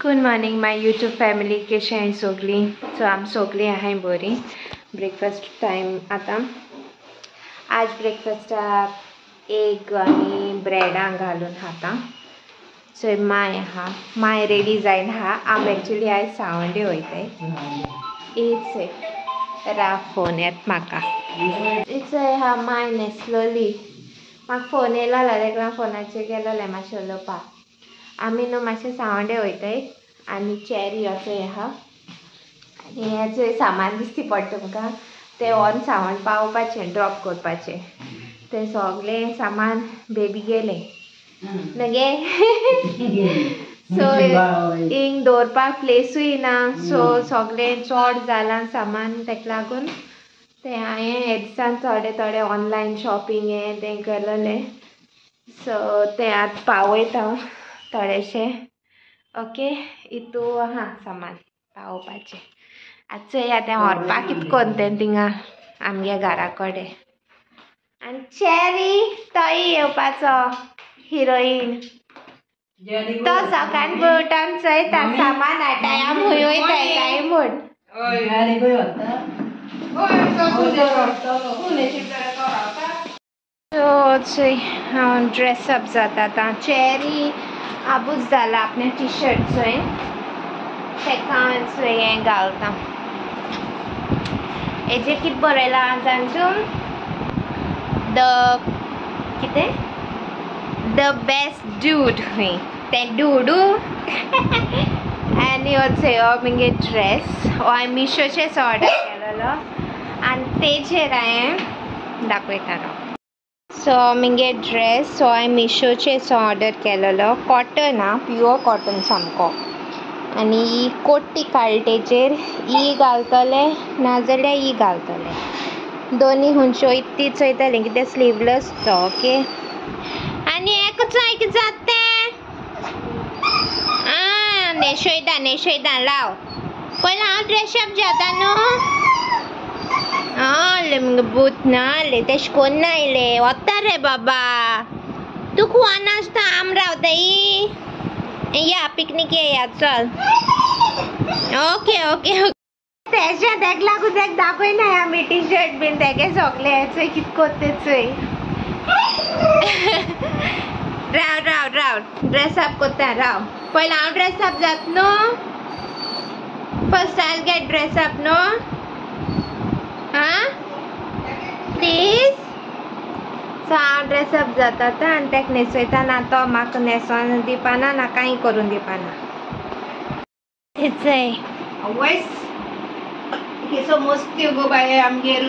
Good morning माय YouTube family, कशी आहे सगळी? सो आम सगळी आहे बरी. ब्रेकफास्ट टाइम आता. आज ब्रेकफास्टाक एग आणि ब्रेडां घालून खाता. सो माय रेडी जायन हा. आम एक्चुअली आयज सावंडे वयताय. इट्स रा फोन येत म्हाका. इट्स हा माय न्हेसलोली. म्हाका फोन येयलो तेका फोनाचेर गेलोलें मातशें उलोवपाक. आमी न्हू मातशें सावंडे वयताय आनी चॅरी असो आहा आनी हेचें सामान दिसती पडटा तुमकां. तें व्हरून सावंड पावोवपाचें, ड्रॉप करपाचें. तें सगळें सामान बेबी गेलें नगे. सो हिंग दवरपाक प्लेसूय ना. सो सगळें चड जालां सामान. तेका लागून तें हांवें हे दिसान थोडें ऑनलायन शॉपिंग हें तें केलोलें. सो तें आतां पावयता थोडेशें. ओके, इतू आहा सामान पावोवपाचें. आतां चोया तें व्हरपाक कितकोन तें थिंगा आमगे घरा कडेन. आनी चॅरी तोय येवपाचो हिरोईन. तो सकाळीं उठोन चोयता सामान हाडटाय. आम हूंय वयताय काय म्हूण. सो चोय हांव ड्रेसअप जाता आतां. चॅरी आबूज जाला आपणे टी शर्ट चोय. तेका चोय हें घालता. हेजेर कितें बरयलां जाणटूम कितें द बेस्ट डूड हूंय तें डूडू. आनी हो चोय हो मुगे ड्रेस. हो हांवें मिशोचेर ऑर्डर केलोलो आनी तेजेर हांवें दाखयता. सो मुगे ड्रेस हो हांवें मिशोचेर ऑर्डर केलोलो. कॉटन हा, प्युअर कॉटन सामको. आनी ही कोटी काल्टेचेर ही घालतले नाजाल्यार ही घालतले. दोनी हुंच्यो इत्ती चोयतलें कितें स्लीवलेस तो. ओके, आनी हेका चोय कितें जाता तें. नेशोयता लाव. पयलीं हांव ड्रेसअप जाता न्हू. मुगे बूत ना तेश कोन्न नायले. वता रे बाबा. तुका वन आसता आम रावताय. या पिकनीक या चल. ओके तेच्या तेका लागून तेका दाखयनाय आमी टी शर्ट बीन. तेगे सगळे चोय कितें कोत्ता चोय. राव ड्रेसअप कोत्ता राव. पयलीं हांव ड्रेसअप जाता न्हू. फर्स्ट आयल गेट ड्रेसअप न्हू. प्लीज. सो हांव ड्रेसअप जाता आनी तेका न्हेसयता ना. तो म्हाका न्हेसोन दिवपाना ना कांय करून दिवपाना. आवयस केसो मस्ती गो बाये आमगेर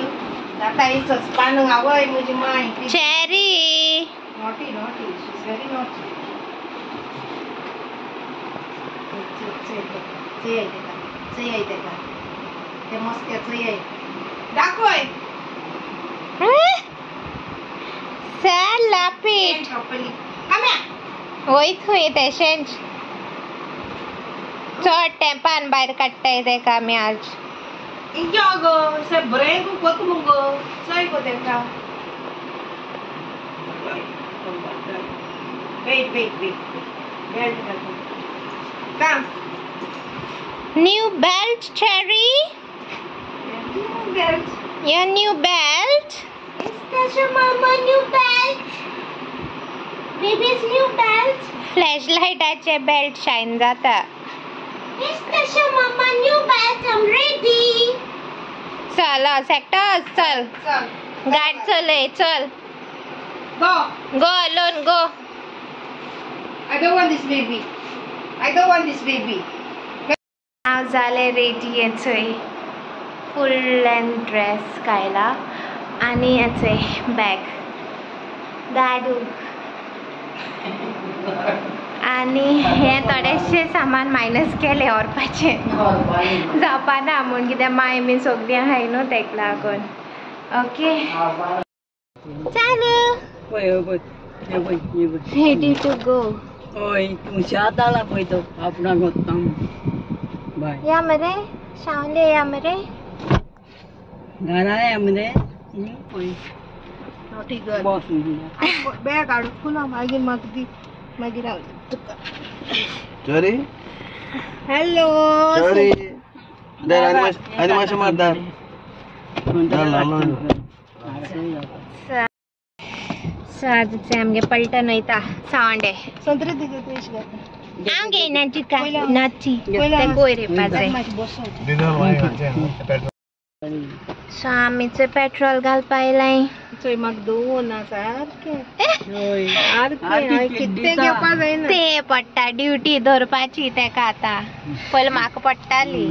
जाता. ही सस्पान आवय म्हजी माय. Cherry naughty she is very naughty. चय तेका ते मस्त्या चय दाखय. सर लापीट वयत खंय तेशेंच. चड तेंपान भायर काडटाय तेका आमी आज. इंग्यो गो से बरें गो कोत मुगो चय गो तेका. वेट बेल्ट घाल. काम new belt cherry. Belt. Your new belt? Is that your mama new belt? Baby's new belt? फ्लॅशलायटाचे बेल्ट शाइन जाता. Is that your mama new belt? I'm ready. चल सेक्टर्स चल. गाडी चलय चल. Go alone go. I don't want this baby. हांव जाले ready. येचोय फुल length dress घायला आनी येचोय बॅग गाडू आनी हे थोडेशे सामान मायनस केले व्हरपाचें. जावपाना म्हूण कित्याक माय बी सगळीं आहाय न्हू तेका लागून. ओके चालू. Ready to go. या मरे शावंदे या मरे. घरा मरे नॉटी गर्ल. बॅग हाडून पुना मागीर म्हाका दी. मागीर हांव तुका. चरी हॅलो आनी मातशें मारता सो आजचे आमगे पलटन वयता सावंडे संत्री तिगे हांव घेयना चिका नाची ते कोयर येवपाचें सो आमीचे पेट्रोल घालपा आयलाय चोय म्हाका दोन सारके कितें घेवपा जायना ते पडटा ड्युटी धरपाची तेका आतां पयलीं म्हाका पडटाली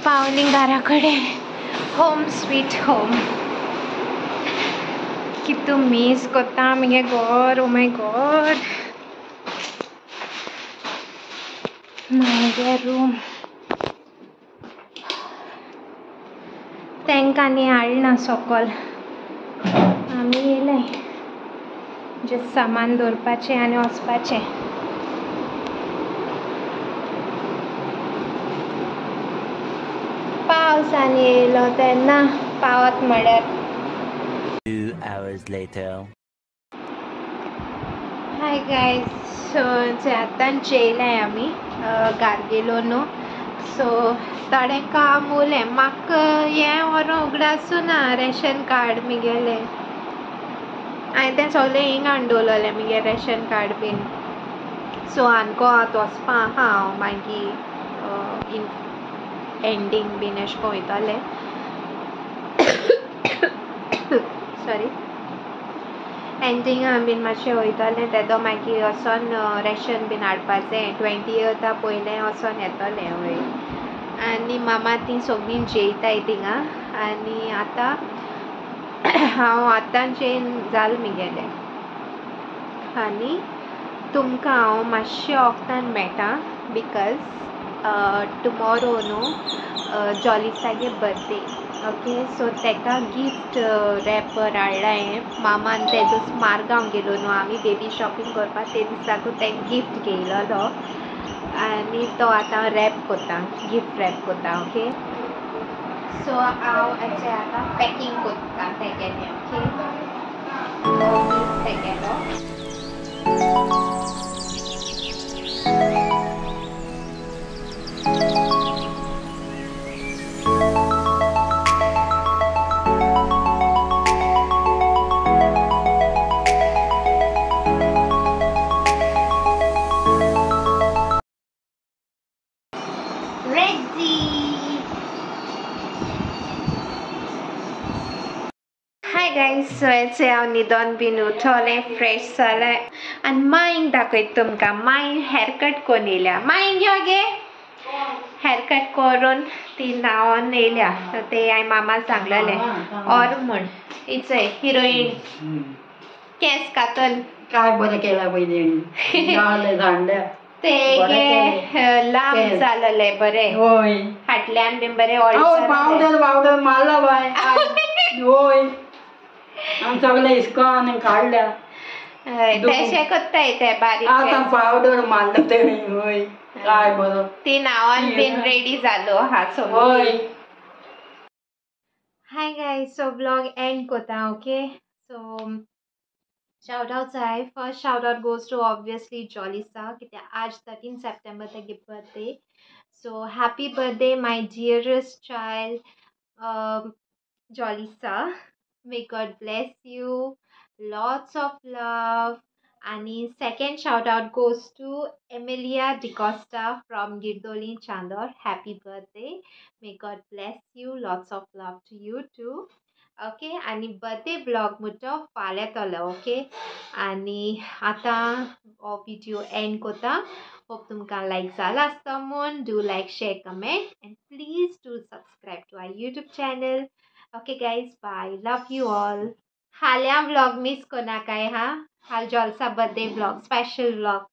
पावली घराकडे होम स्वीट होम कितू मिस करता मगे घर ओ माय गॉड मागे रूम तांकां न्ही हाडना सकल आमी येयले जे सामान दवरपाचें आनी वचपाचें पावसांनी येयलो तेन्ना पावत म्हळ्यार 2 hours later. Hi guys so आतां जेयलाय आमी गार्गेलो न्हू सो थोडें काम उरलें म्हाका हें व्हरों उगडासूं ना रेशन कार्ड म्हगेलें हांवें तें सगलें हिंग हाडून दवरलेलें म्हगे रेशन कार्ड बीन सो आनको आतां वचपा आहा हांव मागीर एंडींग बीन अशें करून वयतलें सॉरी एंडिंगा बीन मातशें वयतलें तेदो मागीर वचोन रेशन बीन हाडपाचें 20th पयलें वचोन येतलें वय आनी मामा ती सगळीं जेयताय थिंगा आनी आतां हांव आतां जेवन जाल म्हगेलें आनी तुमकां हांव मातशें वक्तान मेळटा बिकॉज टुमोरो न्हू जॉलिसागे बर्थडे ओके सो तेका गिफ्ट रॅपर हाडलाय मामान ते दीस मारगांव गेलो न्हू आमी बेबी शॉपिंग करपाक ते दिसाकूच तें गिफ्ट घेयलो आनी तो आतां रॅप कोत्ता गिफ्ट रॅप कोत्ता ओके सो हांव हेचें आतां पॅकींग कोत्ता तेगेलें ओके गिफ्ट तेगेलो सो हेचे हांव न्हिदोन बीन उठोलें फ्रेश जालें आनी मांयक दाखयत तुमकां मांय हेअरकट कोरून येयल्या मांयक यो गे हेअरकट करून ती न्हांवोन येयल्या ते हांवें मामाक सांगलेलें और म्हूण इचय हिरोईन केस कातून काय बरें केला पयलीं ते लांब जालेले बरें फाटल्यान बीन बरें पावडर मारला बाय होय आमी सगळे इस्कॉन काडल्या तेशे कोत्ताय ते बारीक आतां पावडर मारला तेणी हय काय बरो ती नावान बीन रेडी जालो हा सगळो हय hi guys so vlog end कोता okay so shout outs hai first shout out goes to obviously Jolisa कित्या आज 13 September तेगे birthday so happy birthday my dearest child Jolisa may God bless you lots of love and second shout out goes to Emilia DiCosta from Girdoli Chandor happy birthday may God bless you lots of love to you too okay आणि birthday blog म्हजो फाल्यां येतलो okay आणि आतां हो video end कोता hope तुमकां लायक जाला आसता म्हूण do like share comment and please do subscribe to our YouTube channel okay guys bye love you all हाल्या व्लॉग मिस कोनाकाय हा हाल जॉल्सा बर्थडे ब्लॉग स्पेशल व्लॉग